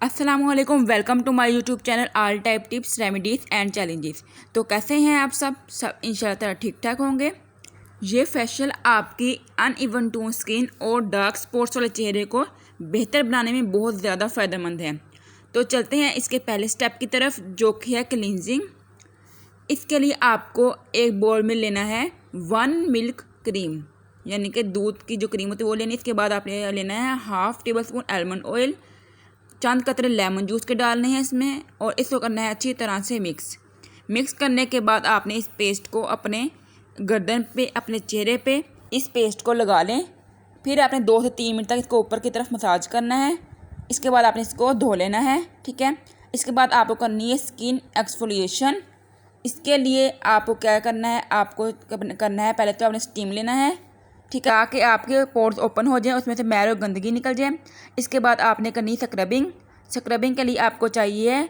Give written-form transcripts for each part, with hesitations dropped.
अस्सलामुअलैकुम, welcome to my YouTube channel all type tips remedies and challenges. तो कैसे हैं आप सब इंशाल्लाह ठीक ठाक होंगे। ये फेशियल आपकी अनइवन टोन स्किन और डार्क स्पॉट्स वाले चेहरे को बेहतर बनाने में बहुत ज़्यादा फ़ायदेमंद है। तो चलते हैं इसके पहले स्टेप की तरफ, जो कि है क्लींजिंग। इसके लिए आपको एक बाउल में लेना है 1 मिल्क क्रीम, यानी कि दूध की जो क्रीम होती है वो लेनी है। इसके बाद आपने लेना है 1/2 टेबलस्पून आलमंड ऑयल, चंद कतरे लेमन जूस के डालने हैं इसमें, और इसको करना है अच्छी तरह से मिक्स करने के बाद आपने इस पेस्ट को अपने गर्दन पे, अपने चेहरे पे इस पेस्ट को लगा लें। फिर आपने 2 से 3 मिनट तक इसको ऊपर की तरफ मसाज करना है। इसके बाद आपने इसको धो लेना है, ठीक है। इसके बाद आपको करनी है स्किन एक्सफोलिएशन। इसके लिए आपको क्या करना है, आपको करना है पहले तो आपने स्टीम लेना है, ठीक है, ताकि आपके पोर्स ओपन हो जाए, उसमें से मैल और गंदगी निकल जाए। इसके बाद आपने करनी स्क्रबिंग के लिए आपको चाहिए,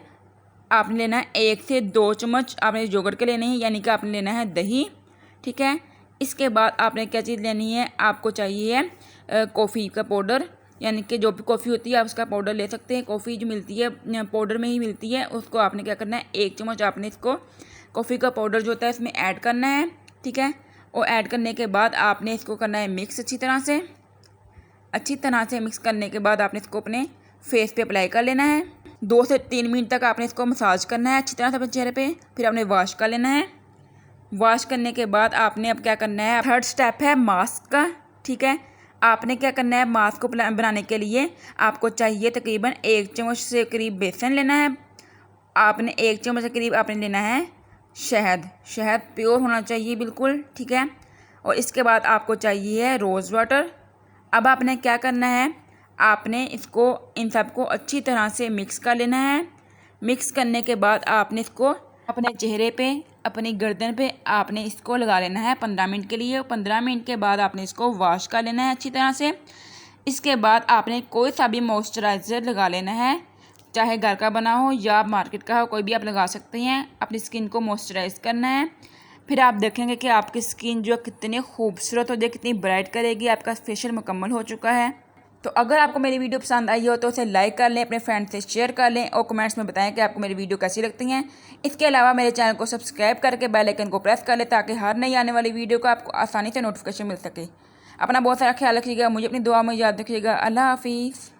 आपने लेना है 1 से 2 चम्मच आपने योगर्ट के लेने हैं, यानी कि आपने लेना है दही, ठीक है। इसके बाद आपने क्या चीज़ लेनी है, आपको चाहिए कॉफ़ी का पाउडर, यानी कि जो भी कॉफ़ी होती है आप उसका पाउडर ले सकते हैं। कॉफ़ी जो मिलती है पाउडर में ही मिलती है, उसको आपने क्या करना है 1 चम्मच आपने इसको कॉफ़ी का पाउडर जो होता है इसमें ऐड करना है, ठीक है। और ऐड करने के बाद आपने इसको करना है मिक्स अच्छी तरह से मिक्स करने के बाद आपने इसको अपने फेस पे अप्लाई कर लेना है। 2 से 3 मिनट तक आपने इसको मसाज करना है अच्छी तरह से अपने चेहरे पे। फिर आपने वॉश कर लेना है। वॉश करने के बाद आपने अब क्या करना है, थर्ड स्टेप है मास्क का, ठीक है। आपने क्या करना है, मास्क को बनाने के लिए आपको चाहिए तकरीबन 1 चम्मच से करीब बेसन लेना है। आपने 1 चम्मच के करीब आपने लेना है शहद प्योर होना चाहिए बिल्कुल, ठीक है। और इसके बाद आपको चाहिए रोज़ वाटर। अब आपने क्या करना है, आपने इसको इन सबको अच्छी तरह से मिक्स कर लेना है। मिक्स करने के बाद आपने इसको अपने चेहरे पे, अपनी गर्दन पे आपने इसको लगा लेना है 15 मिनट के लिए। 15 मिनट के बाद आपने इसको वॉश कर लेना है अच्छी तरह से। इसके बाद आपने कोई सा भी मॉइस्चराइज़र लगा लेना है, चाहे घर का बना हो या मार्केट का हो, कोई भी आप लगा सकते हैं। अपनी स्किन को मॉइस्चराइज़ करना है। फिर आप देखेंगे कि आपकी स्किन जो कितनी खूबसूरत हो जाए, कितनी ब्राइट करेगी। आपका फेशियल मुकम्मल हो चुका है। तो अगर आपको मेरी वीडियो पसंद आई हो तो उसे लाइक कर लें, अपने फ्रेंड से शेयर कर लें और कमेंट्स में बताएं कि आपको मेरी वीडियो कैसी लगती हैं। इसके अलावा मेरे चैनल को सब्सक्राइब करके बेल आइकन को प्रेस कर लें, ताकि हर नई आने वाली वीडियो का आपको आसानी से नोटिफिकेशन मिल सके। अपना बहुत सारा ख्याल रखिएगा, मुझे अपनी दुआ में याद रखिएगा। अल्लाह हाफिज़।